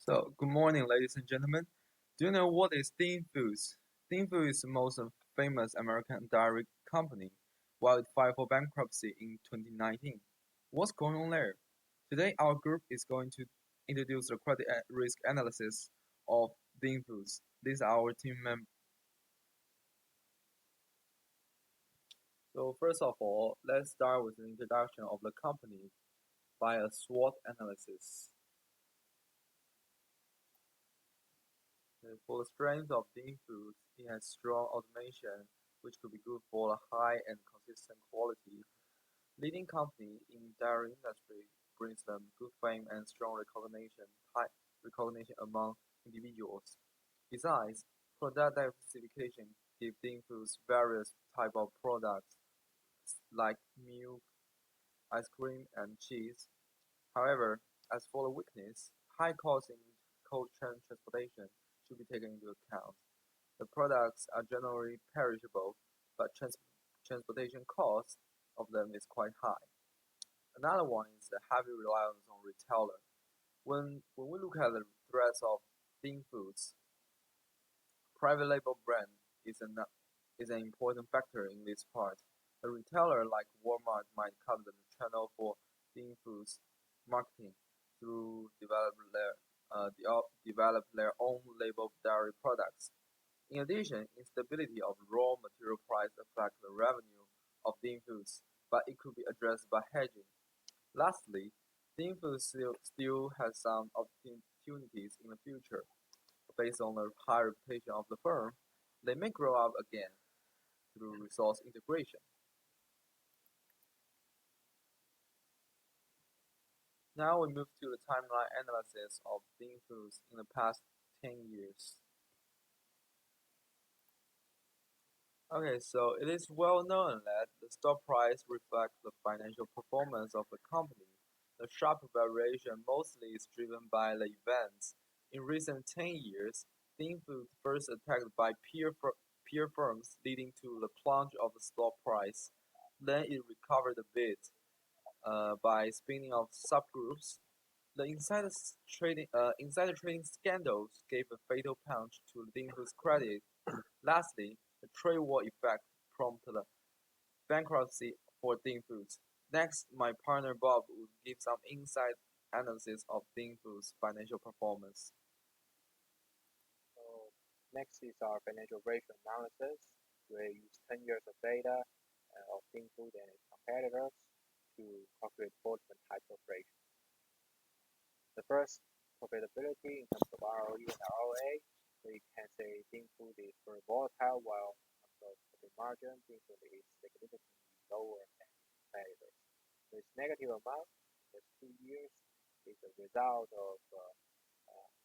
Good morning, ladies and gentlemen. Do you know what is Dean Foods? Dean Foods is the most famous American dairy company, while it filed for bankruptcy in 2019. What's going on there? Today, our group is going to introduce the credit risk analysis of Dean Foods. These are our team members. So, first of all, let's start with an introduction of the company by a SWOT analysis. For the strength of Dean Foods, it has strong automation, which could be good for a high and consistent quality. Leading company in dairy industry brings them good fame and strong high recognition among individuals. Besides, product diversification gives Dean Foods various type of products like milk, ice cream, and cheese. However, as for the weakness, high cost in cold chain transportation should be taken into account. The products are generally perishable, but transportation cost of them is quite high. Another one is the heavy reliance on retailer. When we look at the threats of Dean Foods, private label brand is an is an important factor in this part. A retailer like Walmart might cut the channel for Dean Foods marketing through develop their own label dairy products. In addition, instability of raw material price affects the revenue of Dean Foods, but it could be addressed by hedging. Lastly, Dean Foods still has some opportunities in the future. Based on the high reputation of the firm, they may grow up again through resource integration. Now we move to the timeline analysis of Dean Foods in the past 10 years. Okay, so it is well known that the stock price reflects the financial performance of the company. The sharp variation mostly is driven by the events. In recent 10 years, Dean Foods first attacked by peer firms leading to the plunge of the stock price. Then it recovered a bit by spinning off subgroups. The insider trading scandals gave a fatal punch to Dean Foods' credit. Lastly, the trade war effect prompted the bankruptcy for Dean Foods. Next, my partner Bob will give some inside analysis of Dean Foods' financial performance. So next is our financial ratio analysis. We use 10 years of data of Thinkfood and its competitors to calculate four different types of ratios. The first, profitability in terms of ROE and ROA. We can say Thinkfood is very volatile, while in terms of profit margin, Thinkfood is significantly lower than competitors. This negative amount in the 2 years is a result of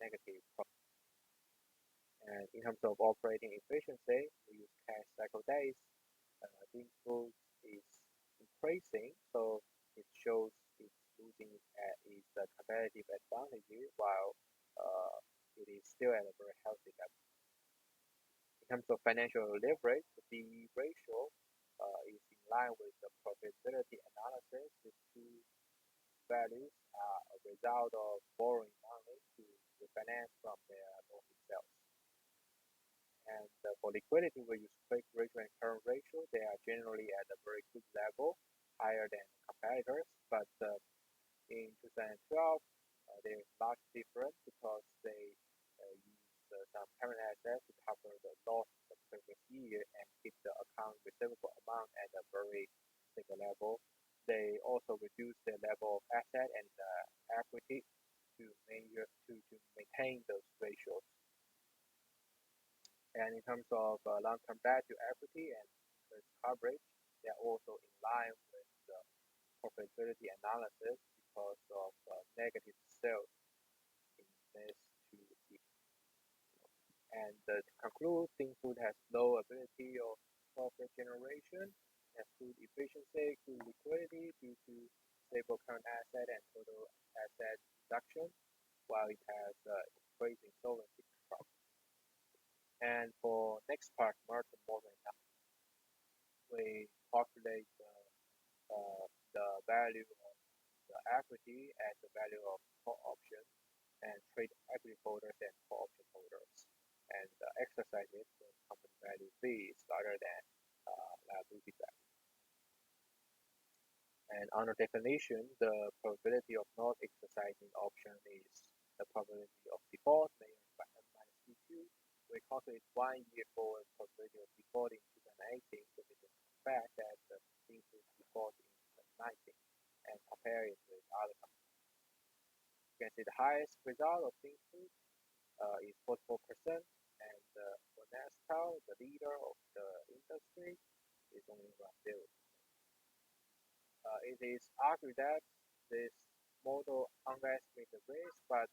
negative profit. And in terms of operating efficiency, we use cash cycle days. Thinkfood is increasing, so it shows it's losing its competitive advantage while it is still at a very healthy level. In terms of financial leverage, the ratio is in line with the profitability analysis. These two values are a result of borrowing money to refinance from their loan itself. And for liquidity, we use quick ratio and current ratio. They are generally at a very good level, higher than competitors. But in 2012, there is large difference because they use some current assets to cover the loss of the previous year and keep the account receivable amount at a very stable level. They also reduce the level of asset and equity to maintain those ratios. And in terms of long-term debt to equity and interest coverage, they are also in line with the profitability analysis because of negative sales in these two years. And to conclude, Thinkfood has low ability of profit generation, has good efficiency, good liquidity due to stable current asset and total asset reduction, while it has increasing solvency control. And for next part, market model analysis, we calculate the value of the equity as the value of call option. and trade equity holders and call option holders, and exercise it when company value B is larger than liability value. And under definition, the probability of not exercising the option is the probability of default measured by n minus p2. We calculate 1 year forward probability of default in 2018 with the fact that the Beanfood default in 2019 and compare it with other companies. You can see the highest result of Beanfood is 44%, and for Nestle, the leader of the industry, is only around 0%. It is argued that this model underestimates the risk, but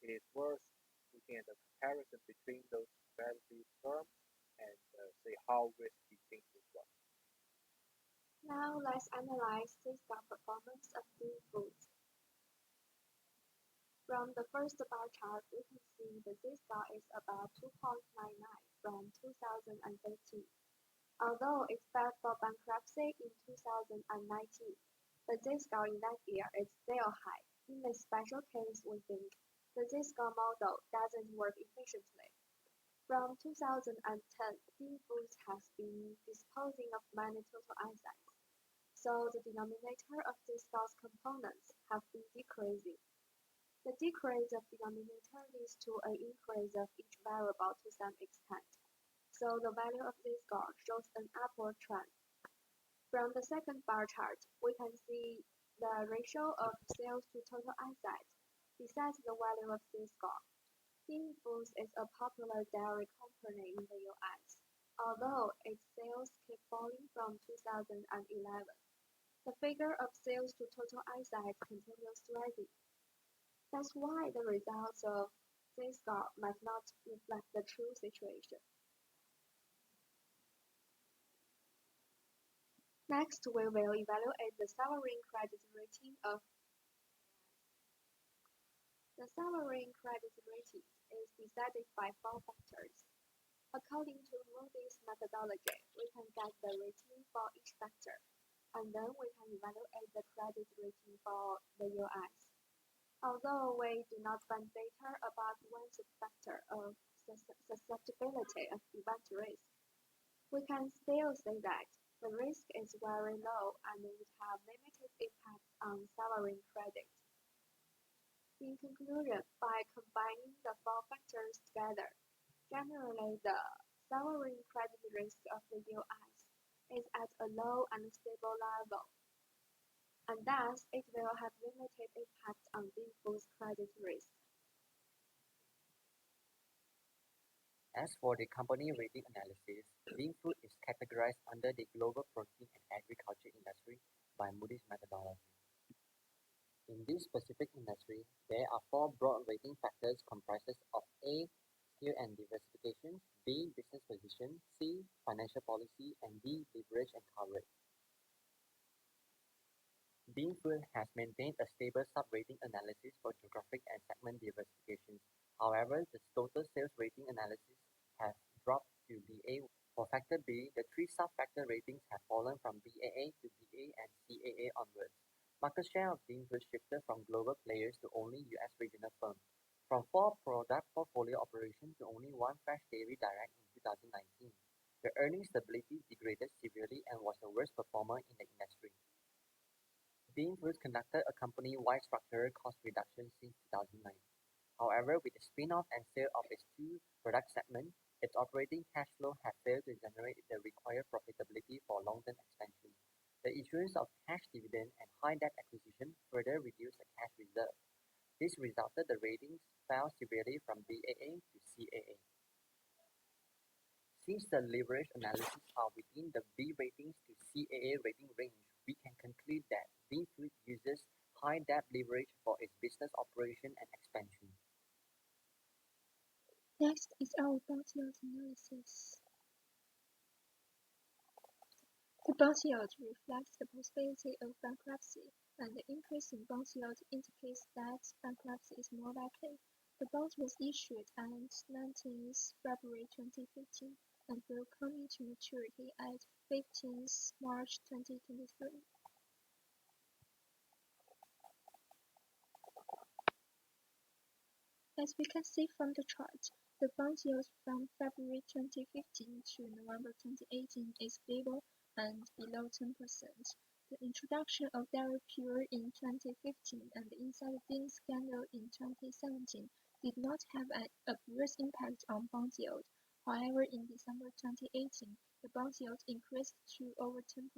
it is worth looking at the comparison between those relative terms and see how risky things was. Now let's analyze Zscaler performance of Beanfood. From the first bar chart, we can see the Z-score is about 2.99 from 2013. Although it filed for bankruptcy in 2019, the Z-score in that year is still high. In this special case, we think the Z-score model doesn't work efficiently. From 2010, Beanfood has been disposing of many total assets, so the denominator of Z-score's components have been decreasing. The decrease of denominator leads to an increase of each variable to some extent, so the value of Z-score shows an upward trend. From the second bar chart, we can see the ratio of sales to total assets besides the value of Z-score. Beanfood is a popular dairy company in the US, although its sales keep falling from 2011. The figure of sales to total assets continues rising. That's why the results of Z-score might not reflect the true situation. Next, we will evaluate the sovereign credit rating of the sovereign credit rating is decided by 4 factors. According to Moody's methodology, we can get the rating for each factor, and then we can evaluate the credit rating for the US. Although we do not find data about one subfactor of susceptibility of event risk, we can still say that the risk is very low and would have limited impact on sovereign credit. In conclusion, by combining the 4 factors together, generally the sovereign credit risk of the US is at a low and stable level, and thus it will have limited impact on Beanfood's credit risk. As for the company rating analysis, Beanfood is categorized under the global protein and agriculture industry by Moody's methodology. In this specific industry, there are 4 broad rating factors comprised of A, scale and diversification, B, business position, C, financial policy, and D, leverage and coverage. Beanfood has maintained a stable sub-rating analysis for geographic and segment diversifications. However, the total sales rating analysis has dropped to BA. For factor B, the 3 sub-factor ratings have fallen from BAA to BA and CAA onwards. Market share of Beanfood shifted from global players to only US regional firms, from 4 product portfolio operations to only 1 fresh dairy direct in 2019. The earnings stability degraded severely and was the worst performer in the industry. Beanfood conducted a company-wide structural cost reduction since 2009. However, with the spin-off and sale of its 2 product segments, its operating cash flow had failed to generate the required profitability for long-term expansion. The issuance of cash dividend and high debt acquisition further reduced the cash reserve. This resulted the ratings fell severely from BAA to CAA. Since the leverage analysis are within the B ratings to CAA rating range, we can conclude that Beanfood uses high debt leverage for its business operation and expansion. Next is our bond yield analysis. The bond yield reflects the possibility of bankruptcy, and the increase in bond yield indicates that bankruptcy is more likely. The bond was issued on 19th February 2015 and will come into maturity at 15th March 2023. As we can see from the chart, the bond yield from February 2015 to November 2018 is stable and below 10%. The introduction of dairy pure in 2015 and the insider dealing scandal in 2017 did not have an obvious impact on bond yield. However, in December 2018, the bond yield increased to over 10%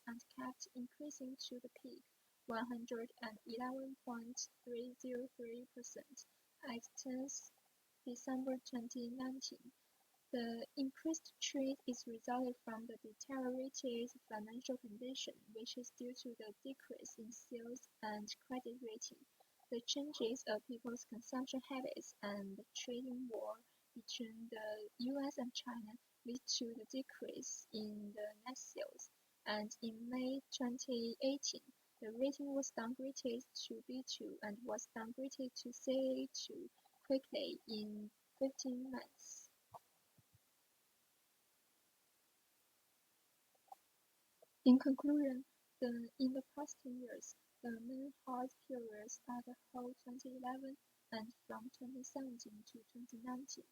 and kept increasing to the peak, 111.303%, at 10th December 2019. The increased trend is resulted from the deteriorated financial condition, which is due to the decrease in sales and credit rating, the changes of people's consumption habits, and the trading war between the US and China lead to the decrease in the net sales. And in May 2018, the rating was downgraded to B2 and was downgraded to CAA2 quickly in 15 months. In conclusion, in the past 10 years, the main hard period started whole 2011 and from 2017 to 2019.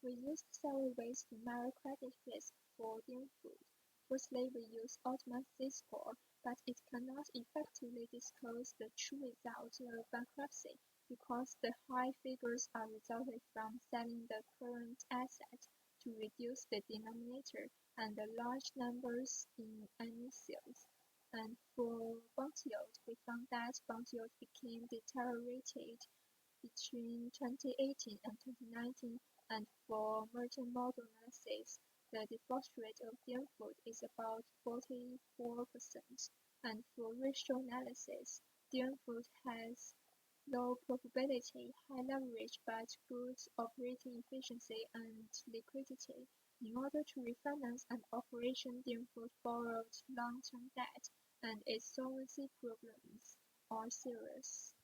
We used several ways to measure credit risk for Dean Food. Firstly, we use automatic Z-score, but it cannot effectively disclose the true result of bankruptcy because the high figures are resulted from selling the current asset to reduce the denominator and the large numbers in annual sales. And for bond yield, we found that bond yield became deteriorated between 2018 and 2019, and for merchant model analysis, the default rate of Dean Food is about 44%, and for ratio analysis, Dean Food has low probability, high leverage, but good operating efficiency and liquidity. In order to refinance an operation, Dean Food borrowed long-term debt, and its solvency problems are serious.